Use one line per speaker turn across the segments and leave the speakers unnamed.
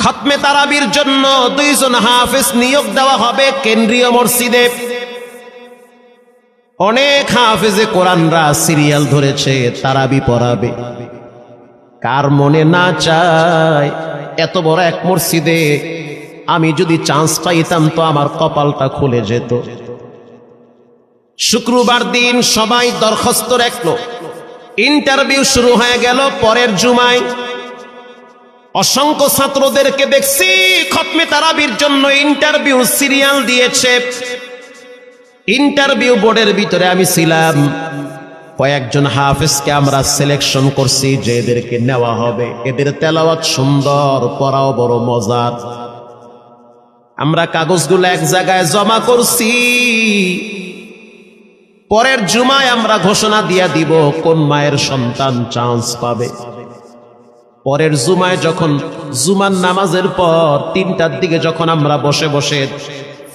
খতমে তারাবির জন্য 2 জন হাফেজ নিয়োগ দেওয়া হবে কেন্দ্রীয় মসজিদে। অনেক হাফেজে কোরআনরা সিরিয়াল ধরেছে তারাবি পড়াবে। কার মনে না চায় এত বড় এক মসজিদে আমি যদি চান্স পাইতাম তো আমার কপালটা খুলে যেত। শুক্রবার দিন সবাই দরখাস্ত রাখলো, ইন্টারভিউ শুরু হয়ে গেল। পরের জুমায় অসংখ্য ছাত্রদেরকে দেখছি খতমে তারাবির জন্য ইন্টারভিউ সিরিয়াল দিয়েছে। ইন্টারভিউ বোর্ডের ভিতরে আমি ছিলাম। কয়েকজন হাফেজকে আমরা সিলেকশন করছি যে এদেরকে নেওয়া হবে। এদের তেলাওয়াত সুন্দর, পড়াও বড় মজার। আমরা কাগজগুলো এক জায়গায় জমা করছি। পরের জুমায় আমরা ঘোষণা দিয়ে দিব কোন মায়ের সন্তান চান্স পাবে। পরের জুমায় যখন জুমার নামাজের পর 3টার দিকে যখন আমরা বসে বসে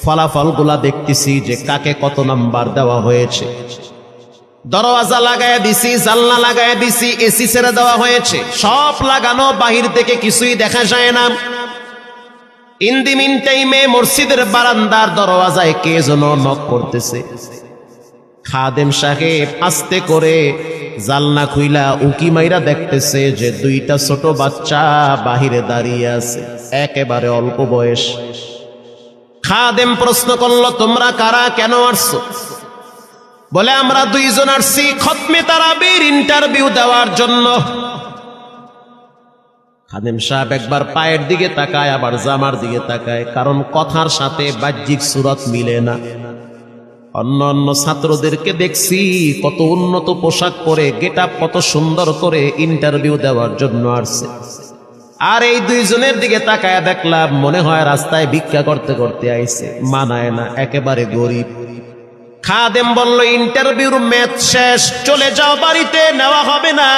ফলাফলগুলা দেখতেছি যে কাকে কত নাম্বার দেওয়া হয়েছে, দরওয়াজা লাগায় দিছি, জানলা লাগায় দিছি, এসি ছেড়ে দেওয়া হয়েছে, সব লাগানো, বাহির থেকে কিছুই দেখা যায় না। ইন দি মিন টাইমে মসজিদের বারান্দার দরওয়াজায় কে যেন নক করতেছে। খাদেম সাহেব আস্তে করে জালনা খুইলা উকি মাইরা দেখতেছে যে 2টা ছোট বাচ্চা বাহিরে দাঁড়িয়ে আছে, একেবারে অল্প বয়স। খাদেম প্রশ্ন করলো, তোমরা কারা, কেন আসছো? বলে, আমরা 2 জন আসছি খতমে তারাবির ইন্টারভিউ দেওয়ার জন্য। খাদেম সাহেব একবার পায়ের দিকে তাকায়, আবার জামার দিকে তাকায়, কারণ কথার সাথে বাহ্যিক সুরত মিলে না। অন্য অন্য ছাত্রদেরকে দেখছি কত উন্নত পোশাক পরে, গেটআপ কত সুন্দর করে ইন্টারভিউ দেওয়ার জন্য আসছে। আর এই 2 জনের দিকে তাকায় দেখলাম মনে হয় রাস্তায় ভিক্ষা করতে করতে আইছে, মানায় না, একেবারে গরিব। খাদেম বলল, ইন্টারভিউর ম্যাচ শেষ, চলে যাও বাড়িতে, নেওয়া হবে না।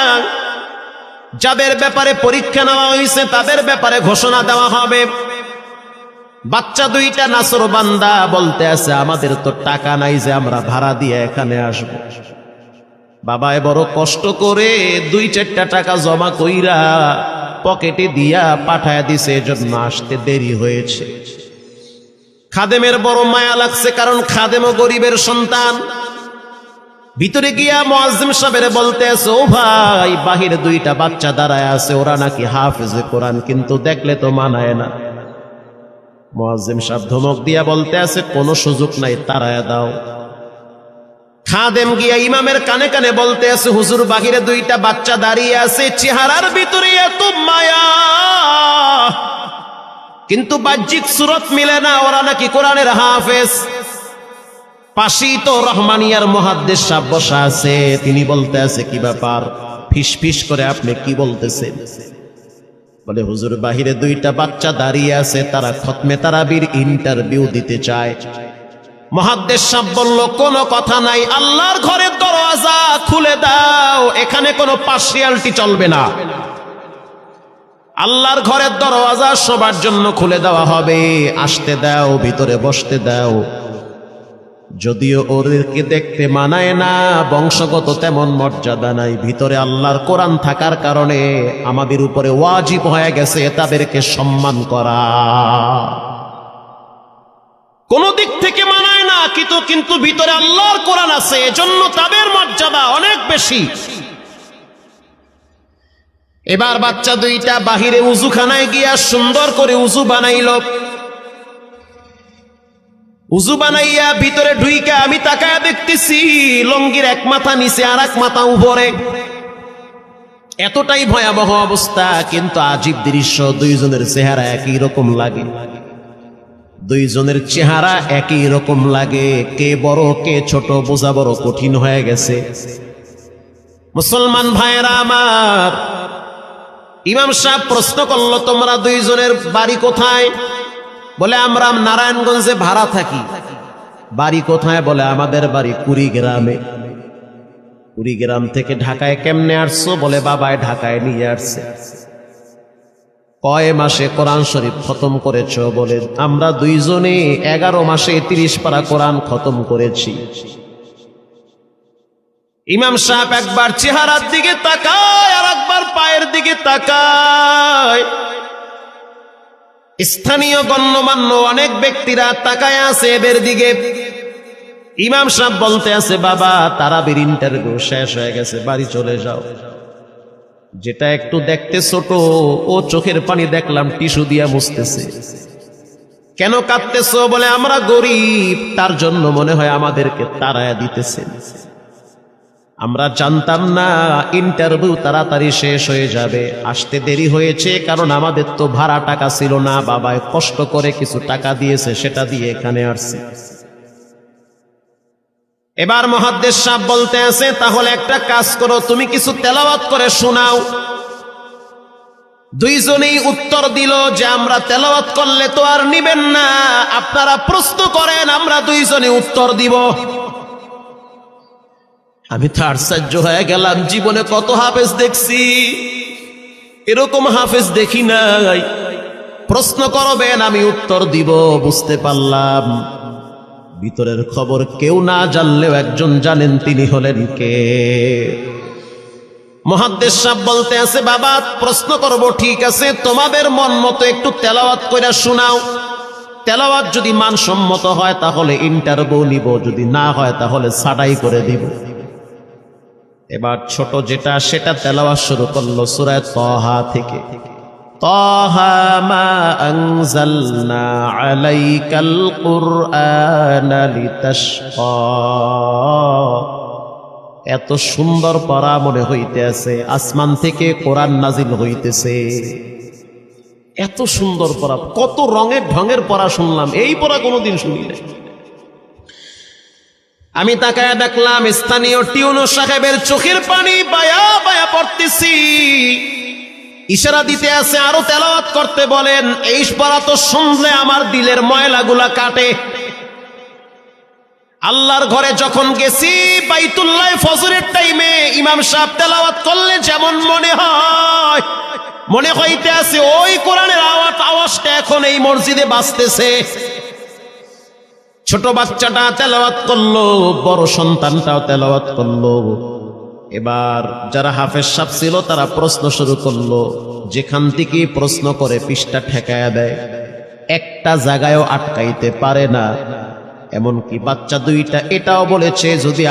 যাদের ব্যাপারে পরীক্ষা নেওয়া হয়েছে তাদের ব্যাপারে ঘোষণা দেওয়া হবে। বাচ্চা 2টা নাসর বান্দা বলতে আছে, আমাদের তো টাকা নাই যে আমরা ভাড়া দিয়ে এখানে আসব। বাবায় বড় কষ্ট করে 2-4টা টাকা জমা কইরা পকেটে দিয়া পাঠায় দিছে, এজন্য আসতে দেরি হয়েছে। খাদেমের বড় মায়া লাগছে, কারণ খাদেমও গরিবের সন্তান। ভিতরে গিয়া মুয়াজ্জিম সাহেবের বলতে আছে, ও ভাই, বাহিরে 2টা বাচ্চা দাঁড়ায় আছে, ওরা নাকি হাফেজে কোরআন, কিন্তু দেখলে তো মানায় না। মুয়াজ্জিম সাহেব ধমক দিয়া বলতে আছে, কোনো সুযোগ নাই, তাড়ায়া দাও। খাদেম গিয়া ইমামের কানে কানে বলতে আছে, হুজুর, বাহিরে 2টা বাচ্চা দাঁড়িয়ে আছে, চেহারার ভিতরে এত মায়া, কিন্তু বাহ্যিক সুরত মিলে না, ওরা নাকি কোরআনের হাফেজ। পাশেই তো রহমানিয়ার মুহাদ্দিস সাহেব বসা আছে, তিনি বলতে আছে, কি ব্যাপার, ফিস ফিস করে আপনি কি বলতেছেন? বলে, হুজুর, বাহিরে 2টা বাচ্চা দাঁড়িয়ে আছে, তারা খতমে তারাবির ইন্টারভিউ দিতে চায়। মুহাদ্দিস সাহেব বলল, কোনো কথা নাই, আল্লাহর ঘরের দরওয়াজা খুলে দাও, এখানে কোনো পার্সিয়ালিটি চলবে না। আল্লাহর ঘরের দরওয়াজা সবার জন্য খুলে দেওয়া হবে, আসতে দাও, ভিতরে বসতে দাও। যদিও ওদেরকে দেখতে মানায় না, বংশগত তেমন মর্যাদা নাই, ভিতরে আল্লাহর কোরআন থাকার কারণে আমাদের উপরে ওয়াজিব হয়ে গেছে তাদেরকে সম্মান করা। কোন দিক থেকে মানায় না, কিন্তু ভিতরে আল্লাহর কোরআন আছে, এজন্য তাদের মর্যাদা অনেক বেশি। এবার বাচ্চা 2টা বাহিরে উজুখানায় গিয়া সুন্দর করে উজু বানাইল। উজু বানাইয়া ভিতরে ঢুইকা আমি তাকায়া দেখতেছি লঙ্গির এক মাথা নিচে আর এক মাথা উপরে। এতটাই ভয়াবহ অবস্থা, কিন্তু আজীব দৃশ্য। 2 জনের চেহারা একই রকম লাগে, 2 জনের চেহারা একই রকম লাগে। কে বড় কে ছোট বোঝা বড় কঠিন হয়ে গেছে। মুসলমান ভাইয়েরা আমার, ইমাম সাহেব প্রশ্ন করলো, তোমরা 2 জনের বাড়ি কোথায়? বলে, আমরা নারায়ণগঞ্জে ভাড়া থাকি। বাড়ি কোথায়? বলে, আমাদের বাড়ি কুড়িগ্রামে। কুড়িগ্রাম থেকে ঢাকায় কেমনে আসছো? বলে, বাবায় ঢাকায় নিয়ে আসছে। কয় মাসে কোরআন শরীফ খতম করেছ? বলে, আমরা 2 জনে 11 মাসে 30 পারা কোরআন খতম করেছি। ইমাম সাহেব একবার চেহারার দিকে তাকায় আর একবার পায়ের দিকে তাকায়। স্থানীয় গণ্যমান্য অনেক ব্যক্তিরা তাকায় আছে এদের দিকে। ইমাম সাহেব বলতে আছে, বাবা তারাবির ইন্টারভিউ শেষ হয়ে গেছে, বাড়ি চলে যাও। যেটা একটু দেখতে ছোট, ও চোখের পানি দেখলাম টিস্যু দিয়া মুছতেছে। কেন কাঁদতেছো? বলে আমরা গরিব, তার জন্য মনে হয় আমাদেরকে তাড়ায়া দিতেছেন। আমরা জানতাম না ইন্টারভিউ তাড়াতাড়ি শেষ হয়ে যাবে, আসতে দেরি হয়েছে কারণ আমাদের তো ভাড়া টাকা ছিল না, বাবায় কষ্ট করে কিছু টাকা দিয়েছে, সেটা দিয়ে এখানে আসছি। এবার মুহাদ্দিস সাহেব বলতে আছে, তাহলে একটা কাজ করো, তুমি কিছু তেলাওয়াত করে শোনাও। দুইজনেই উত্তর দিল যে আমরা তেলাওয়াত করলে তো আর নিবেন না, আপনারা প্রশ্ন করেন, আমরা দুইজনে উত্তর দিব। আমি তো আশ্চর্য হয়ে গেলাম, জীবনে কত হাফেজ দেখছি, এরকম হাফেজ দেখি নাই। প্রশ্ন করবেন, আমি উত্তর দিব। বুঝতে পারলাম ভিতরের খবর কেউ না জানলেও একজন জানেন, তিনি হলেন কে? মুহাদ্দিস সাহেব বলতে আছে, বাবা প্রশ্ন করব, ঠিক আছে, তোমাদের মন মতো একটু তেলাওয়াত কইরা শোনাও। তেলাওয়াত যদি মানসম্মত হয় তাহলে ইন্টারভিউ নিব, যদি না হয় তাহলে ছাঁটাই করে দিব। এবার ছোট যেটা সেটা তেলাওয়াত শুরু করলো সূরা তাহা থেকে। তাহা মা আনজালনা আলাইকাল কুরআনা লিতাশকা। এত সুন্দর পড়া মনে হইতেছে আসমান থেকে কোরআন নাজিল হইতেছে। এত সুন্দর পড়া, কত রঙের ঢঙের পড়া শুনলাম, এই পড়া কোনোদিন শুনি নাই। আমি তাকায় দেখলাম স্থানীয় টিউনো সাহেবের চোখের পানি বায়া বায়া পড়তেছি। ইশারা দিতে আছে আরো তেলাওয়াত করতে বলেন। এই পড়া তো শুনলে আমার দিলের ময়লাগুলা কাটে। আল্লাহর ঘরে যখন গেছি বাইতুল্লাহ ফজরের টাইমে ইমাম সাহেব তেলাওয়াত করলে যেমন মনে হইতে আছে ওই কোরআনের আওয়াজটা এখন এই মসজিদে বাজতেছে। ছোট বাচ্চাটা তেলাওয়াত করলো, বড় সন্তানটাও তেলাওয়াত করলো। এবার যারা হাফেজ সাহেব ছিল তারা প্রশ্ন শুরু করলো। যেখান থেকে প্রশ্ন করে পৃষ্ঠা ঠেকায়া দেয়, একটা জায়গায়ও আটকাইতে পারে না। এমনকি বাচ্চা দুইটা এটাও বলেছে, যদি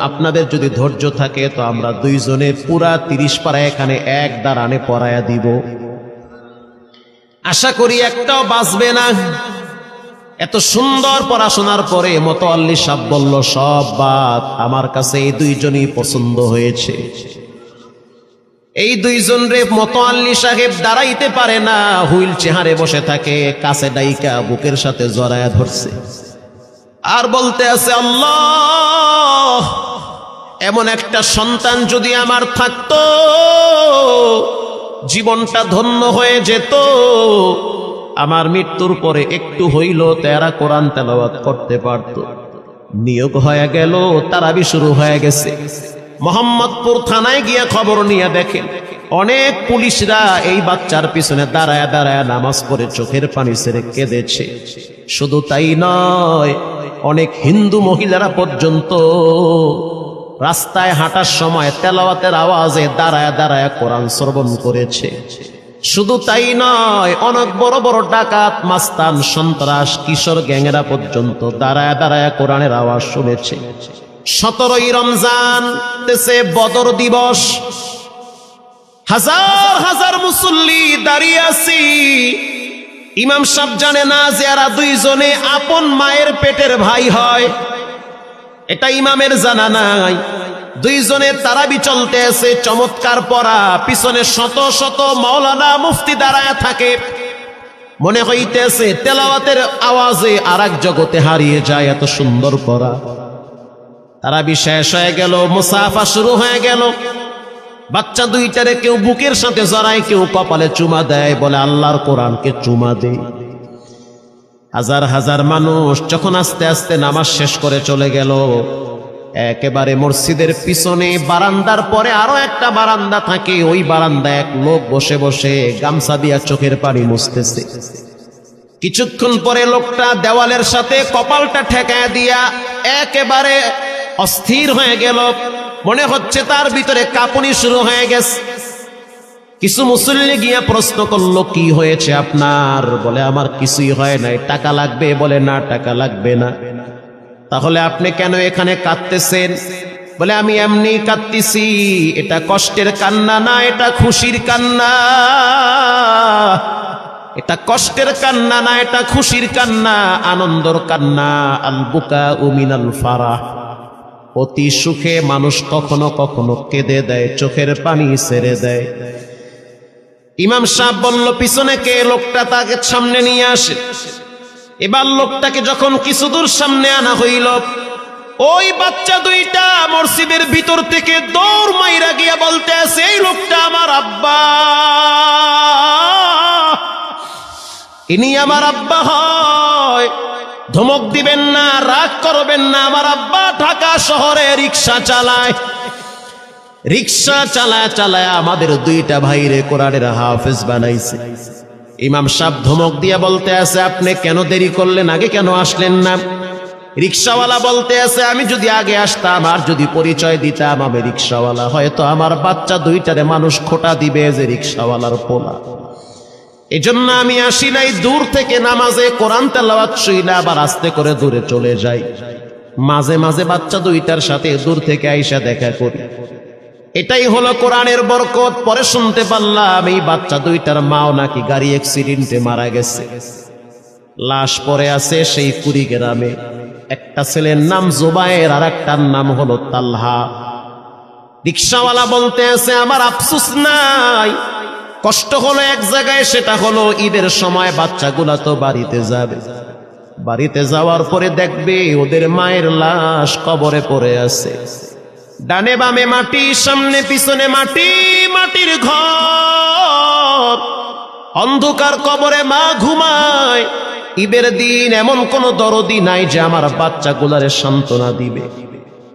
আপনাদের যদি ধৈর্য থাকে তো আমরা দুইজনে পুরা 30 পারা এখানে এক দাঁড়ানে পড়ায়া দিব। আশা করি একটাও বাঁচবে না। এত সুন্দর পড়াশোনার পরে মোতাওয়াল্লি সাহেব বলল, সব বাদ, আমার কাছে এই দুইজনই পছন্দ হয়েছে। এই দুইজন রে মোতাওয়াল্লি সাহেব দাঁড়াইতে পারে না, হুইল চেয়ারে বসে থাকে, কাছে ডাইকা বুকের সাথে জড়ায়া ধরছে আর বলতে আছে, আল্লাহ এমন একটা সন্তান যদি আমার থাকতো জীবনটা ধন্য হয়ে যেত। আমার মৃত্যুর পরে একটু হইল তেরা কোরআন তেলাওয়াত করতে পারত। নিয়োগ হয়ে গেল, তারাবি শুরু হয়ে গেছে। মোহাম্মদপুর থানায় গিয়ে খবর নিয়ে দেখেন অনেক পুলিশরা এই বাচ্চার পিছনে দাঁড়ায় দাঁড়ায় নামাজ পড়ে চোখের পানি ছেড়ে কেঁদেছে। শুধু তাই নয়, অনেক হিন্দু মহিলারা পর্যন্ত রাস্তায় হাঁটার সময় তেলাওয়াতের আওয়াজে দাঁড়ায় দাঁড়ায় কোরআন শ্রবণ করেছে। শুধু তাই নয়, অনেক বড় বড় ডাকাত, মাস্তান, সন্ত্রাস, কিশোর গ্যাংরা পর্যন্ত দাঁড়ায় দাঁড়ায় কোরআনের আওয়াজ শুনেছে। 17ই রমজান দেশে বদর দিবস, হাজার হাজার মুসল্লি দাঁড়িয়ে আছি। ইমাম সাহেব জানে না যে এরা দুইজনে আপন মায়ের পেটের ভাই হয়, এটা ইমামের জানা নাই। দুইজনের তারাবি চলতে আছে, চমৎকার পড়া, পিছনে শত শত মাওলানা মুফতি দাঁড়ায় থাকে। মনে হইতেছে তেলাওয়াতের আওয়াজে আর এক জগতে হারিয়ে যায়, এত সুন্দর পড়া। তারাবি শেষ হয়ে গেল, মুসাফা শুরু হয়ে গেল। বাচ্চা দুইটারে কেউ বুকের সাথে জড়ায়, কেউ কপালে চুমা দেয়, বলে আল্লাহর কোরআনকে চুমা দেয়। হাজার হাজার মানুষ যখন আস্তে আস্তে নামাজ শেষ করে চলে গেল, একেবারে মসজিদের পিছনে বারান্দার পরে আরো একটা বারান্দা থাকে, ওই বারান্দায় এক লোক বসে বসে গামছা দিয়া চোখের পানি মুছতেছে। কিছুক্ষণ পরে লোকটা দেওয়ালের সাথে কপালটা ঠেকায় দিয়া একেবারে অস্থির হয়ে গেল। মনে হচ্ছে তার ভিতরে কাঁপুনি শুরু হয়ে গেছে। কিছু মুসল্লি গিয়া প্রশ্ন করলো, কি হয়েছে আপনার? বলে আমার কিছুই হয় নাই। টাকা লাগবে? বলে না, টাকা লাগবে না। তাহলে আপনি কেন এখানে কাঁদতেছেন? বলে আমি এমনি কাঁদতেছি, এটা কষ্টের কান্না না, এটা খুশির কান্না। এটা কষ্টের কান্না না, এটা খুশির কান্না, আনন্দর কান্না। আল বুকাউ মিনাল ফারাহ। অতি সুখে মানুষ কখনো কখনো কেঁদে দেয়, চোখের পানি ছেড়ে দেয়। ইমাম সাহেব বলল, পিছনে কে? লোকটা তাকে সামনে নিয়ে আসে। এবার লোকটাকে যখন কিছু দূর সামনে আনা হইল, ওই বাচ্চা দুইটা মসজিদের ভিতর থেকে দৌড় মাইরা গিয়া বলতে আছে, এই লোকটা আমার আব্বা, ইনি আমার আব্বা হয়। ধমক দিবেন না, রাগ করবেন না। আমার আব্বা ঢাকা শহরে রিক্সা চালায়। রিক্সা চালায় চালায় আমাদের দুইটা ভাইরে কোরআনের হাফেজ বানাইছে। ইমাম সাহেব ধমক দিয়া বলতে আছে, আপনি কেন দেরি করলেন? আগে কেন আসলেন না? রিক্সাওয়ালা বলতে আছে, আমি যদি আগে আসতাম আর যদি পরিচয় দিতাম আমি রিক্সাওয়ালা, হয়তো আমার বাচ্চা দুইটারে মানুষ খোটা দিবে যে রিক্সাওয়ালার পোলা। এজন্য আমি আসি নাই। দূর থেকে নামাজে কোরআন তেলাওয়াত শুইলা আবার আস্তে করে দূরে চলে যাই। মাঝে মাঝে বাচ্চা দুইটার সাথে দূর থেকে আইসা দেখা করি। এটাই হলো কোরআনের বরকত। পরে শুনতে পারলাম এই বাচ্চা দুইটার মাও নাকি গাড়ি অ্যাক্সিডেন্টে মারা গেছে। লাশ পড়ে আছে সেই কুড়িগ্রামে। একটা ছেলের নাম জুবায়ের আর একটার নাম হলো তালহা। রিক্সাওয়ালা বলতে আছে, আমার আফসোস নাই, কষ্ট হলো এক জায়গায়, সেটা হলো ঈদের সময় বাচ্চাগুলা তো বাড়িতে যাবে। বাড়িতে যাওয়ার পরে দেখবে ওদের মায়ের লাশ কবরে পড়ে আছে। ডানে বামে মাটি, সামনে পিছনে মাটি, মাটির ঘর, অন্ধকার কবরে মা ঘুমায়। ঈদের দিন এমন কোন দরদি নাই যে আমার বাচ্চাগুলারে সান্ত্বনা দিবে।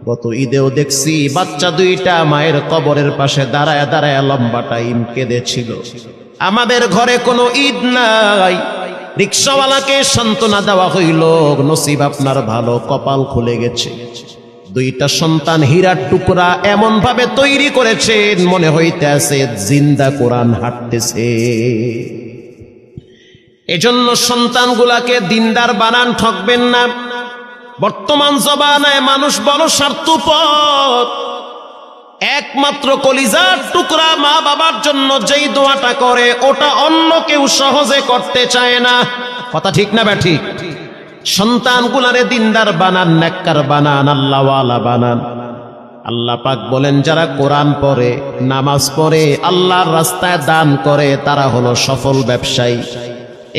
গত ঈদেও দেখছি বাচ্চা দুইটা মায়ের কবরের পাশে দাঁড়ায় দাঁড়ায় লম্বা টাইম কেঁদেছিল। আমাদের ঘরে কোনো ঈদ নাই। রিক্সাওয়ালাকে সান্ত্বনা দেওয়া হইল, নসিব আপনার ভালো, কপাল খুলে গেছে। দুইটা সন্তান হীরার টুকরা এমন ভাবে তৈরি করেছেন, মনে হইতে আছে জিন্দা কোরআন হাঁটতেছে। এজন্য সন্তানগুলাকে দিনদার বানান, ঠকবেন না। বর্তমান জমানায় মানুষ বড় স্বার্থপর। একমাত্র কলিজার টুকরা মা বাবার জন্য যেই দোয়াটা করে ওটা অন্য কেউ সহজে করতে চায় না। কথা ঠিক না ব্যাঠিক? সন্তানগুলারে দিনদার বানান, নেককার বানান, আল্লাহওয়ালা বানান। আল্লাহ পাক বলেন, যারা কোরআন পড়ে, নামাজ পড়ে, আল্লাহর রাস্তায় দান করে, তারা হলো সফল ব্যবসায়ী।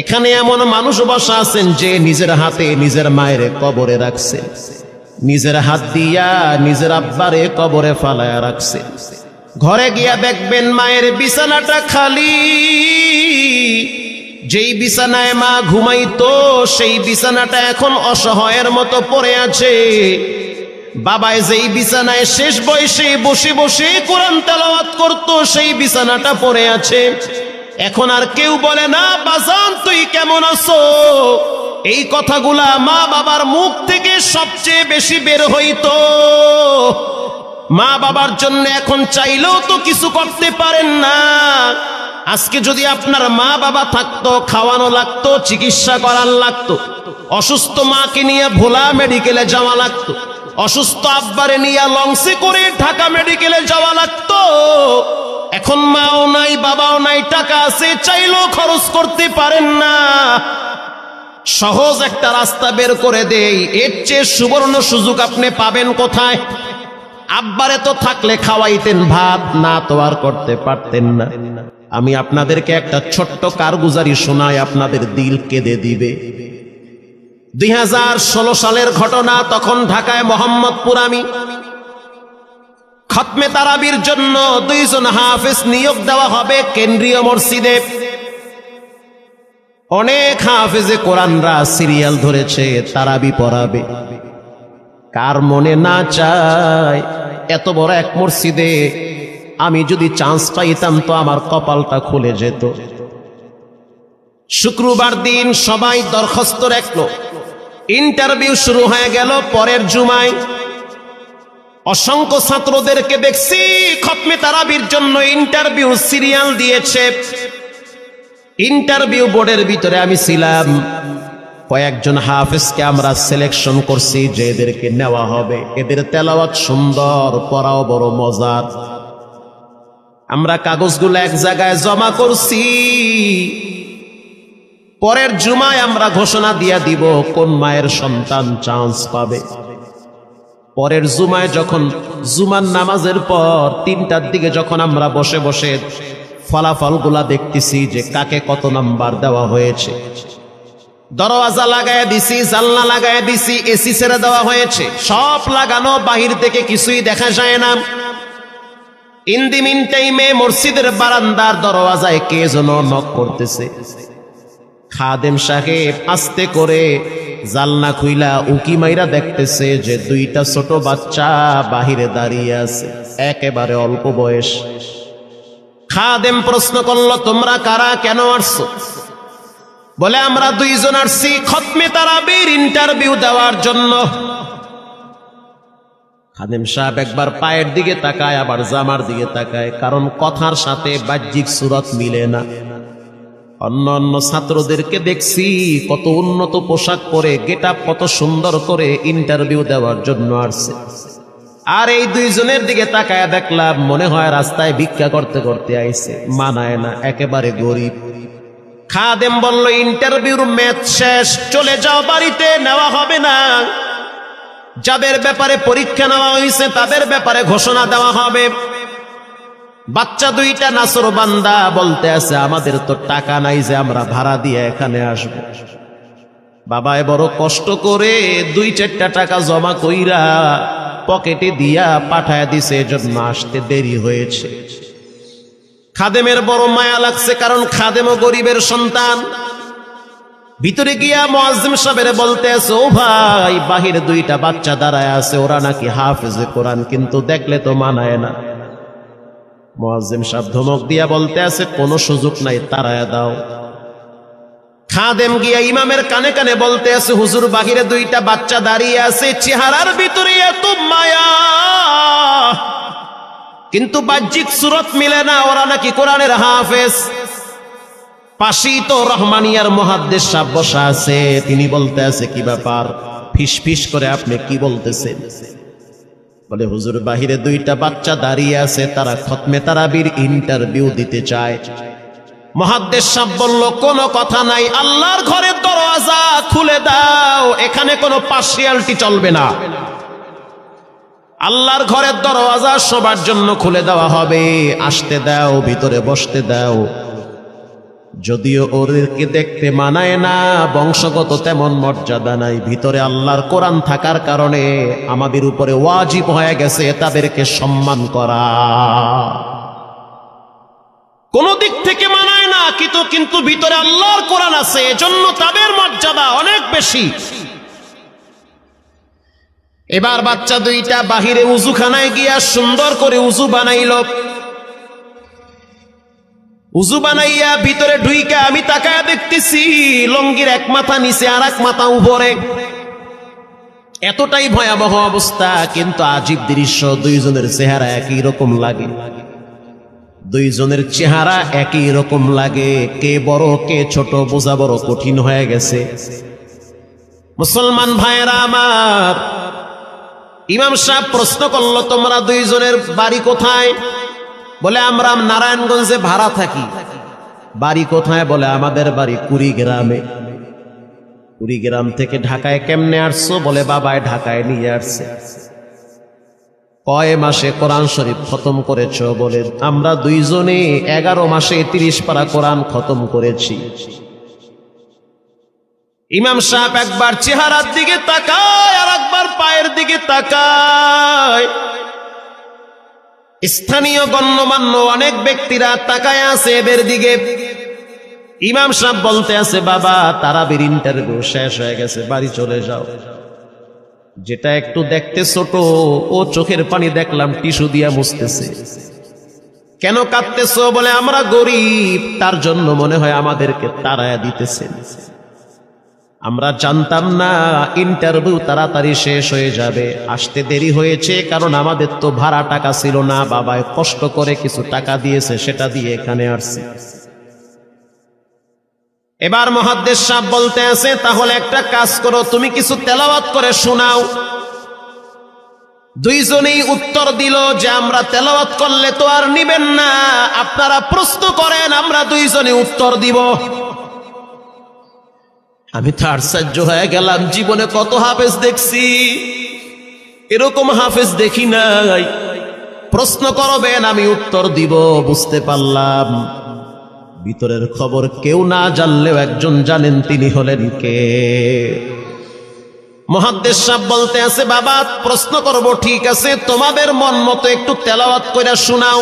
এখানে এমন মানুষ বসা আছেন যে নিজের হাতে নিজের মায়ের কবরে রাখছে, নিজের হাত দিয়া নিজের আব্বারে কবরে ফালায়া রাখছে। ঘরে গিয়া দেখবেন মায়ের বিছানাটা খালি। যেই বিছানায় মা ঘুমাইতো সেই বিছানাটা এখন অসহায়ের মতো পড়ে আছে। বাবায় যেই বিছানায় শেষ বয়সে বসে বসে কোরআন তেলাওয়াত করত সেই বিছানাটা পড়ে আছে। এখন আর কেউ বলে না, বাজান তুই কেমন আছো? এই কথাগুলা মা বাবার মুখ থেকে সবচেয়ে বেশি বের হইতো। মা বাবার জন্য এখন চাইলেও তো কিছু করতে পারেন না। আজকে যদি আপনার মা বাবা থাকতো, খাওয়ানো লাগতো, চিকিৎসা করার লাগতো, অসুস্থ মাকে নিয়ে ভোলা মেডিকেলে যাওয়া লাগতো, অসুস্থ আব্বারে নিয়ে লঞ্চে করে ঢাকা মেডিকেলে যাওয়া লাগতো। এখন মাও নাই, বাবাও নাই, টাকা আছে, চাইলেও খরচ করতে পারেন না। সহজ একটা রাস্তা বের করে দেই, এর চেয়ে সুবর্ণ সুযোগ আপনি পাবেন কোথায়? আব্বারে তো থাকলে খাওয়াইতেন ভাত, না তো আর করতে পারতেন না। আমি আপনাদেরকে একটা ছোট্ট কারগুজারি শোনাই, আপনাদের দিল কেঁদে দিবে। 2016 সালের ঘটনা। তখন ঢাকায় মোহাম্মদপুর আমি খতমে তারাবির জন্য 2 জন হাফেজ নিয়োগ দেওয়া হবে কেন্দ্রীয় মসজিদে। অনেক হাফেজে কোরআনরা সিরিয়াল ধরেছে, তারাবি পড়াবে। কার মনে না চায় এত বড় এক মসজিদে আমি যদি চান্স পাইতাম তো আমার কপালটা খুলে যেত। শুক্রবার দিন সবাই দরখাস্ত রাখলো, ইন্টারভিউ শুরু হয়ে গেল পরের জুমায়। অসংখ্য ছাত্রদেরকে দেখছি খতমে তারাবির জন্য ইন্টারভিউ সিরিয়াল দিয়েছে। ইন্টারভিউ বোর্ডের ভিতরে আমি ছিলাম। কয়েকজন হাফেজকে আমরা সিলেকশন করছি যে এদেরকে নেওয়া হবে। এদের তেলাওয়াত সুন্দর, পড়াও বড় মজার। আমরা কাগজগুলো এক জায়গায় জমা করছি। পরের জুমায় আমরা ঘোষণা দিয়ে দিব কোন মায়ের সন্তান চান্স পাবে। পরের জুমায় যখন জুমার নামাজের পর 3টার দিকে যখন আমরা বসে বসে ফলাফলগুলা দেখতেছি যে কাকে কত নাম্বার দেওয়া হয়েছে, দরওয়াজা লাগায় দিছি, জানলা লাগায় দিছি, এসি ছেড়ে দেওয়া হয়েছে, সব লাগানো, বাহির থেকে কিছুই দেখা যায় না। ইন দি মিন টাইমে মসজিদের বারান্দার দরওয়াজায় কে যেন নক করতেছে। খাদেম সাহেব আস্তে করে জালনা খুইলা উকি মাইরা দেখতেছে যে 2টা ছোট বাচ্চা বাহিরে দাঁড়িয়ে আছে, একেবারে অল্প বয়স। খাদেম প্রশ্ন করলো, তোমরা কারা, কেন আসছো? বলে, আমরা 2 জন আসছি খতমে তারাবির ইন্টারভিউ দেওয়ার জন্য। খাদেম সাহেব একবার পায়ের দিকে তাকায়, আবার জামার দিকে তাকায়, কারণ কথার সাথে বাহ্যিক সুরত মিলে না। অন্য অন্য ছাত্রদেরকে দেখছি কত উন্নত পোশাক পরে, গেটআপ কত সুন্দর করে ইন্টারভিউ দেওয়ার জন্য আসছে। আর এই 2 জনের দিকে তাকায় দেখলাম মনে হয় রাস্তায় ভিক্ষা করতে করতে আইছে, মানায় না, একেবারে গরিব। খাদেম বলল, ইন্টারভিউর ম্যাচ শেষ, চলে যাও বাড়িতে, নেওয়া হবে না। যাদের ব্যাপারে পরীক্ষা নেওয়া হয়েছে তাদের ব্যাপারে ঘোষণা দেওয়া হবে। বাচ্চা 2টা নাসর বান্দা বলতে আছে, আমাদের তো টাকা নাই যে আমরা ভাড়া দিয়ে এখানে আসব। বাবায় বড় কষ্ট করে 2-4টা টাকা জমা কইরা পকেটে দিয়া পাঠায় দিছে, এজন্য আসতে দেরি হয়েছে। খাদেমের বড় মায়া লাগছে, কারণ খাদেমও গরিবের সন্তান। ভিতরে গিয়া মুয়াজ্জিম সাহেবের বলতে আছে, ও ভাই, বাহিরে 2টা বাচ্চা দাঁড়ায় আছে, ওরা নাকি হাফেজে কোরআন, কিন্তু দেখলে তো মানায় না। মুয়াজ্জিম সাহেব ধমক দিয়া বলতে আছে, কোনো সুযোগ নাই, তাড়ায়া দাও। খাদেম গিয়া ইমামের কানে কানে বলতে আছে, হুজুর, বাহিরে 2টা বাচ্চা দাঁড়িয়ে আছে, চেহারার ভিতরে এত মায়া, কিন্তু বাহ্যিক সুরত মিলে না, ওরা নাকি কোরআনের হাফেজ। পাশেই তো রহমানিয়ার মুহাদ্দিস সাহেব বসা আছে, তিনি বলতে আছে, কি ব্যাপার, ফিস ফিস করে আপনি কি বলতেছেন? বলে, হুজুর, বাহিরে 2টা বাচ্চা দাঁড়িয়ে আছে, তারা খতমে তারাবির ইন্টারভিউ দিতে চায়। মুহাদ্দিস সাহেব বলল, কোনো কথা নাই, আল্লাহর ঘরের দরওয়াজা খুলে দাও, এখানে কোনো পার্সিয়ালিটি চলবে না। আল্লাহর ঘরের দরওয়াজা সবার জন্য খুলে দেওয়া হবে, আসতে দাও, ভিতরে বসতে দাও। যদিও ওদেরকে দেখতে মানায় না, বংশগত তেমন মর্যাদা নাই, ভিতরে আল্লাহর কোরআন থাকার কারণে আমাদের উপরে ওয়াজিব হয়ে গেছে তাদেরকে সম্মান করা। কোন দিক থেকে মানায় না, কিন্তু ভিতরে আল্লাহর কোরআন আছে, এজন্য তাদের মর্যাদা অনেক বেশি। এবার বাচ্চা 2টা বাহিরে উজুখানায় গিয়া সুন্দর করে উজু বানাইল। উজু বানাইয়া ভিতরে ঢুইকা আমি তাকায়া দেখতেছি লঙ্গির এক মাথা নিচে আর এক মাথা উপরে, এতটাই ভয়াবহ অবস্থা। কিন্তু আজীব দৃশ্য, 2 জনের চেহারা একই রকম লাগে। 2 জনের চেহারা একই রকম লাগে, কে বড় কে ছোট বোঝা বড় কঠিন হয়ে গেছে। মুসলমান ভাইয়েরা আমার, ইমাম সাহেব প্রশ্ন করলো, তোমরা 2 জনের বাড়ি কোথায়? বলে, আমরা নারায়ণগঞ্জে ভাড়া থাকি। বাড়ি কোথায়? বলে, আমাদের বাড়ি কুড়িগ্রামে। কুড়িগ্রাম থেকে ঢাকায় কেমনে আসছো? বলে, বাবায় ঢাকায় নিয়ে আসছে। কয় মাসে কোরআন শরীফ খতম করেছ? বলে, আমরা 2 জনে 11 মাসে 30 পারা কোরআন খতম করেছি। ইমাম সাহেব একবার চেহারার দিকে তাকায় আর একবার পায়ের দিকে তাকায়। স্থানীয় গণ্যমান্য অনেক ব্যক্তিরা তাকায় আছে এদের দিকে। ইমাম সাহেব বলতে আছে, বাবা, তারাবির ইন্টারভিউ শেষ হয়ে গেছে, বাড়ি চলে যাও। যেটা একটু দেখতে ছোট, ও চোখের পানি দেখলাম টিস্যু দিয়া মুছতেছে। কেন কাঁদতেছো? বলে, আমরা গরিব, তার জন্য মনে হয় আমাদেরকে তাড়ায়া দিতেছেন। আমরা জানতাম না ইন্টারভিউ তাড়াতাড়ি শেষ হয়ে যাবে, আসতে দেরি হয়েছে কারণ আমাদের তো ভাড়া টাকা ছিল না, বাবাই কষ্ট করে কিছু টাকা দিয়েছে, সেটা দিয়ে এখানে আসছি। এবার মুহাদ্দিস সাহেব বলতে আছে, তাহলে একটা কাজ করো, তুমি কিছু তেলাওয়াত করে শোনাও। দুইজনেই উত্তর দিল যে আমরা তেলাওয়াত করলে তো আর নিবেন না, আপনারা প্রশ্ন করেন, আমরা দুইজনে উত্তর দিব। আমি তো আশ্চর্য হয়ে গেলাম, জীবনে কত হাফেজ দেখছি, এরকম হাফেজ দেখি নাই। প্রশ্ন করবেন, আমি উত্তর দিব। বুঝতে পারলাম ভিতরের খবর কেউ না জানলেও একজন জানেন, তিনি হলেন কে? মুহাদ্দিস সাহেব বলতে আছে, বাবা প্রশ্ন করব, ঠিক আছে, তোমাদের মন মতো একটু তেলাওয়াত করে শোনাও।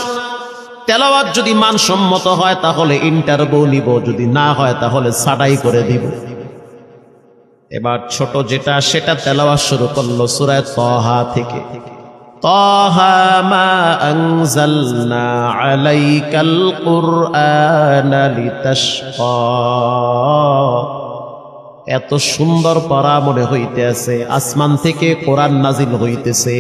তেলাওয়াত যদি মানসম্মত হয় তাহলে ইন্টারভিউ নিব, যদি না হয় তাহলে ছাঁটাই করে দিব। এবার ছোট যেটা সেটা তেলাওয়াত শুরু করলো সূরা তাহা থেকে। তাহা মা আনজালনা আলাইকাল কুরআনা লিতাশকা। এত সুন্দর পড়া মনে হইতেছে আসমান থেকে কোরআন নাজিল হইতেছে।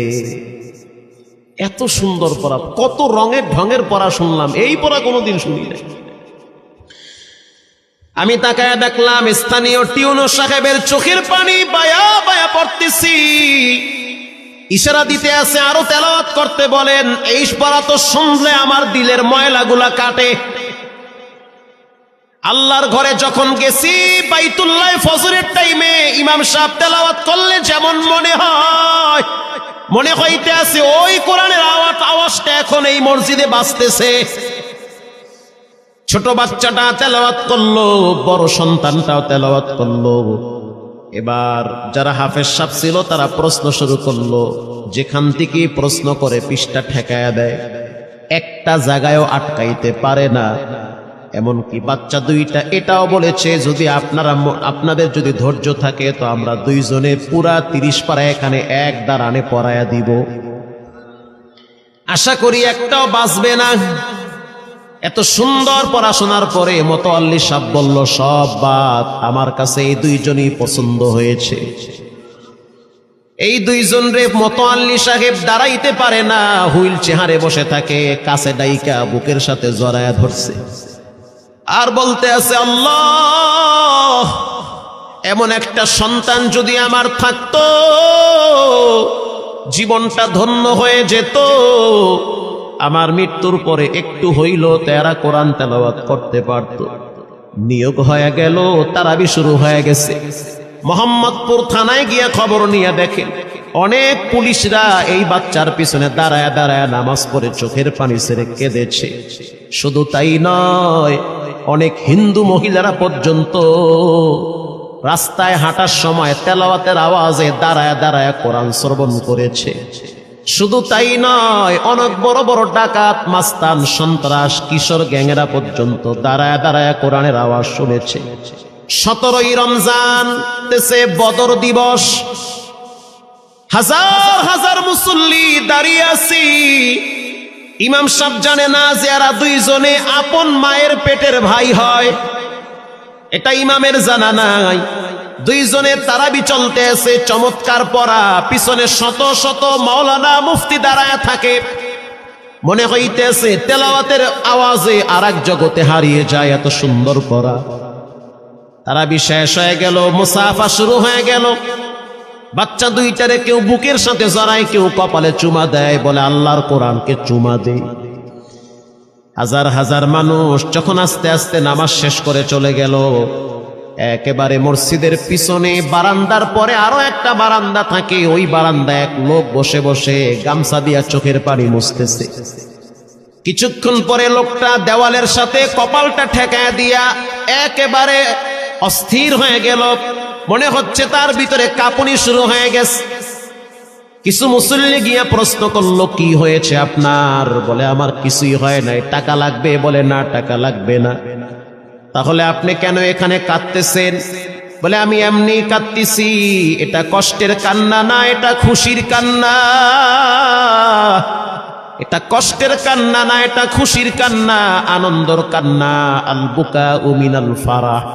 এত সুন্দর পড়া, কত রঙের ঢঙের পড়া শুনলাম, এই পড়া কোনোদিন শুনি নাই। আমি তাকায় দেখলাম স্থানীয় টিউনো সাহেবের চোখের পানি বায়া বায়া পড়তেছি, ইশারা দিতে আছে আরো তেলাওয়াত করতে বলেন। এই পড়া তো শুনলে আমার দিলের ময়লাগুলা কাটে। আল্লাহর ঘরে যখন গেছি বাইতুল্লাহ ফজরের টাইমে ইমাম সাহেব তেলাওয়াত করলে যেমন মনে হইতে আছে ওই কোরআনের আওয়াজটা এখন এই মসজিদে বাজতেছে। ছোট বাচ্চাটা তেলাওয়াত করলো, বড় সন্তানটাও তেলাওয়াত করলো। এবার যারা হাফেজ সাহেব ছিল তারা প্রশ্ন শুরু করলো, যেখান থেকে প্রশ্ন করে পৃষ্ঠা ঠেকায়া দেয়, একটা জায়গায়ও আটকাইতে পারে না। এমনকি বাচ্চা দুইটা এটাও বলেছে, যদি আপনাদের যদি ধৈর্য থাকে তো আমরা দুইজনে পুরা 30 পারা এখানে এক দাঁড়ানে পড়ায়া দিব। আশা করি একটাও বাঁচবে না। এত সুন্দর পড়াশোনার পরে মোতাল্লি সাহেব বলল, সব বাদ, আমার কাছে এই দুইজনই পছন্দ হয়েছে। এই দুইজন রে মোতাল্লি সাহেব দাঁড়াইতে পারে না, হুইল চেয়ারে বসে থাকে, কাছে ডাইকা বুকের সাথে জড়ায়া ধরছে আর বলতে আছে, আল্লাহ এমন একটা সন্তান যদি আমার থাকতো জীবনটা ধন্য হয়ে যেত। আমার মৃত্যুর পরে একটু হইল তেরা কোরআন তেলাওয়াত করতে পারত। নিয়োগ হয়ে গেল, তারাবি শুরু হয়ে গেছে। মোহাম্মদপুর থানায় গিয়ে খবর নিয়ে দেখেন অনেক পুলিশরা এই বাচ্চার পিছনে দাঁড়ায় দাঁড়ায় নামাজ পড়ে চোখের পানি ছেড়ে কেঁদেছে। শুধু তাই নয়, অনেক হিন্দু মহিলারা পর্যন্ত রাস্তায় হাঁটার সময় তেলাওয়াতের আওয়াজে দাঁড়ায় দাঁড়ায় কোরআন শ্রবণ করেছে। শুধু তাই নয়, অনেক বড় বড় ডাকাত, মাস্তান, সন্ত্রাস, কিশোর গ্যাংরা পর্যন্ত দাঁড়ায় দাঁড়ায় কোরআনের আওয়াজ শুনেছে। 17ই রমজান দেশে বদর দিবস, হাজার হাজার মুসল্লি দাঁড়িয়ে আছি। ইমাম সাহেব জানে না যে এরা দুইজনে আপন মায়ের পেটের ভাই হয়, এটা ইমামের জানা নাই। দুইজনের তারাবি চলতে আছে, চমৎকার পড়া, পিছনে শত শত মাওলানা মুফতি দাঁড়ায় থাকে। মনে হইতেছে তেলাওয়াতের আওয়াজে আর এক জগতে হারিয়ে যায়, এত সুন্দর পড়া। তারাবি শেষ হয়ে গেল, মুসাফা শুরু হয়ে গেল। বাচ্চা দুইটারে কেউ বুকের সাথে জড়ায়, কেউ কপালে চুমা দেয়, বলে আল্লাহর কোরআনকে চুমা দেই। হাজার হাজার মানুষ যখন আস্তে আস্তে নামাজ শেষ করে চলে গেল, একেবারে মসজিদের পিছনে বারান্দার পরে আরো একটা বারান্দা থাকে, ওই বারান্দায় এক লোক বসে বসে গামছা দিয়া চোখের পানি মুছতেছে। কিছুক্ষণ পরে লোকটা দেওয়ালের সাথে কপালটা ঠেকায় দিয়া একেবারে অস্থির হয়ে গেল। মনে হচ্ছে তার ভিতরে কাঁপুনি শুরু হয়ে গেছে। কিছু মুসল্লি গিয়া প্রশ্ন করলো, কি হয়েছে আপনার? বলে আমার কিছুই হয় নাই। টাকা লাগবে? বলে না, টাকা লাগবে না। তাহলে আপনি কেন এখানে কাঁদতেছেন? বলে আমি এমনি কাঁদতেছি, এটা কষ্টের কান্না না, এটা খুশির কান্না। এটা কষ্টের কান্না না, এটা খুশির কান্না, আনন্দর কান্না। আল বুকা মিনাল ফারাহ।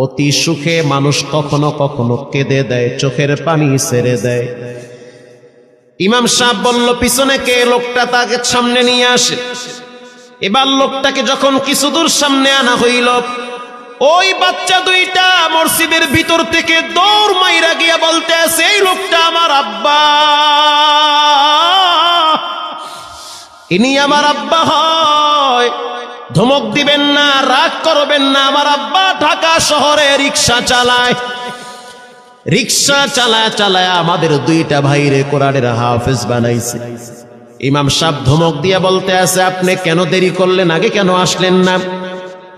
অতি সুখে মানুষ কখনো কখনো কেঁদে দেয়, চোখের পানি ছেড়ে দেয়। ইমাম সাহেব বলল, পিছনে কে? লোকটা তাকে সামনে নিয়ে আসে। এবার লোকটাকে যখন কিছু দূর সামনে আনা হইল, ওই বাচ্চা দুইটা মসজিদের ভিতর থেকে দৌড় মাইরা গিয়া বলতে আছে, এই লোকটা আমার আব্বা, ইনি আমার আব্বা হয়। ধমক দিবেন না, রাগ করবেন না। আমার আব্বা ঢাকা শহরে রিক্সা চালায়, রিক্সা চালায় চালায় আমাদের দুইটা ভাইরে কোরআনের হাফেজ বানাইছে। ইমাম সাহেব ধমক দিয়া বলতে আছে, আপনি কেন দেরি করলেন? আগে কেন আসলেন না?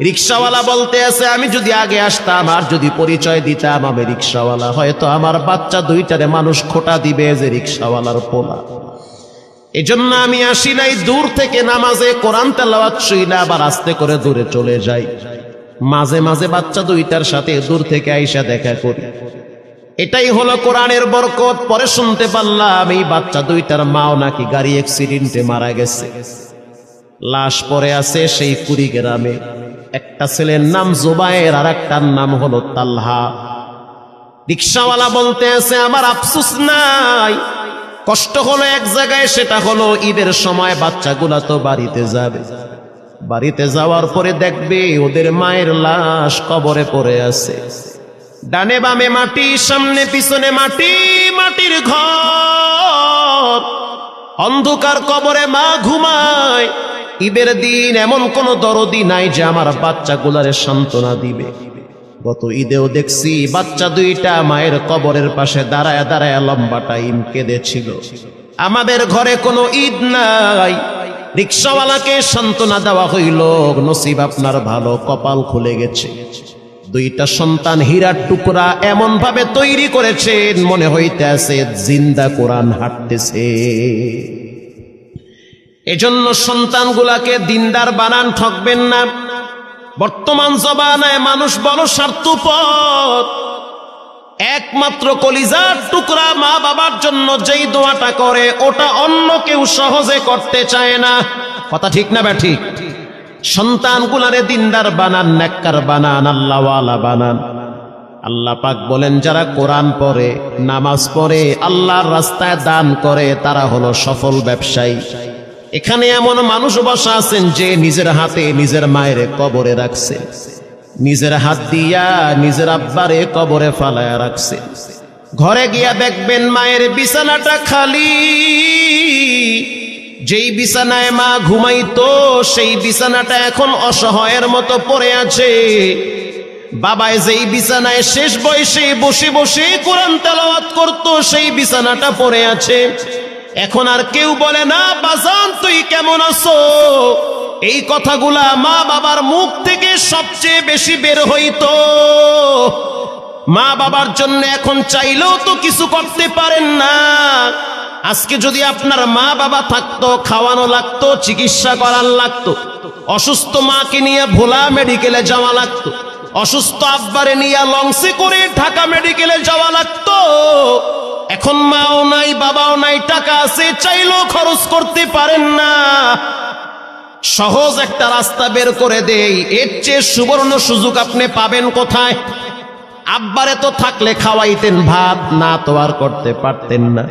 রিক্সাওয়ালা বলতে আছে, আমি যদি আগে আসতাম আর যদি পরিচয় দিতাম আমি রিক্সাওয়ালা, হয়তো আমার বাচ্চা দুইটারে মানুষ খোটা দিবে যে রিক্সাওয়ালার পোলা। এজন্য আমি আসি নাই। দূর থেকে নামাজে কোরআন তেলাওয়াত শুইনা আবার আস্তে করে দূরে চলে যাই। মাঝে মাঝে বাচ্চা দুইটার সাথে দূর থেকে আইসা দেখা করি। এটাই হলো কোরআনের বরকত। পরে শুনতে পারলাম এই বাচ্চা দুইটার মাও নাকি গাড়ি অ্যাক্সিডেন্টে মারা গেছে। লাশ পড়ে আছে সেই কুড়িগ্রামে। একটা ছেলের নাম জুবায়ের আর একটার নাম হলো তালহা। রিক্সাওয়ালা বলতে আছে, আমার আফসোস নাই, কষ্ট হলো এক জায়গায়, সেটা হলো ঈদের সময় বাচ্চাগুলা তো বাড়িতে যাবে, বাড়িতে যাওয়ার পরে দেখবে ওদের মায়ের লাশ কবরে পড়ে আছে। ডানে বামে মাটি, সামনে পিছনে মাটি, মাটির ঘর, অন্ধকার কবরে মা ঘুমায়। ঈদের দিন এমন কোন দরদি নাই যে আমার বাচ্চাগুলারে সান্ত্বনা দিবে। গত ঈদেও দেখছি বাচ্চা দুইটা মায়ের কবরের পাশে দাঁড়ায় দাঁড়ায় লম্বা টাইম কেঁদেছিল। আমাদের ঘরে কোনো ঈদ নাই। রিক্সাওয়ালাকে সান্ত্বনা দেওয়া হইল, নসিব আপনার ভালো, কপাল খুলে গেছে। দুইটা সন্তান হীরার টুকরা এমন ভাবে তৈরি করেছেন, মনে হইতে আছে জিন্দা কোরআন হাঁটতেছে। এজন্য সন্তানগুলাকে দিনদার বানান, ঠকবেন না। বর্তমান জমানায় মানুষ বড় স্বার্থপর। একমাত্র কলিজার টুকরা মা বাবার জন্য যেই দোয়াটা করে ওটা অন্য কেউ সহজে করতে চায় না। কথা ঠিক না ব্যাঠিক? সন্তানগুলারে দিনদার বানান, নেককার বানান, আল্লাহওয়ালা বানান। আল্লাহ পাক বলেন, যারা কোরআন পড়ে, নামাজ পড়ে, আল্লাহর রাস্তায় দান করে, তারা হলো সফল ব্যবসায়ী। এখানে এমন মানুষ বসা আছেন যে নিজের হাতে নিজের মায়ের কবরে রাখছে, নিজের হাত দিয়া নিজের আব্বারে কবরে ফালায়া রাখছে। ঘরে গিয়া দেখবেন মায়ের বিছানাটা খালি। যেই বিছানায় মা ঘুমাইতো সেই বিছানাটা এখন অসহায়ের মতো পড়ে আছে। বাবায় যেই বিছানায় শেষ বয়সে বসে বসে কোরআন তেলাওয়াত করত সেই বিছানাটা পড়ে আছে। এখন আর কেউ বলে না, বাজান তুই কেমন আছো? এই কথাগুলা মা বাবার মুখ থেকে সবচেয়ে বেশি বের হইতো। মা বাবার জন্য এখন চাইলেও তো কিছু করতে পারেন না। আজকে যদি আপনার মা বাবা থাকতো, খাওয়ানো লাগতো, চিকিৎসা করার লাগতো, অসুস্থ মাকে নিয়ে ভোলা মেডিকেলে যাওয়া লাগতো, অসুস্থ আব্বারে নিয়ে লঞ্চে করে ঢাকা মেডিকেলে যাওয়া লাগতো। এখন মাও নাই, বাবাও নাই, টাকা আছে, চাইলেও খরচ করতে পারেন না। সহজ একটা রাস্তা বের করে দেই, এর চেয়ে সুবর্ণ সুযোগ আপনি পাবেন কোথায়? আব্বারে তো থাকলে খাওয়াইতেন ভাত, না তো আর করতে পারতেন না।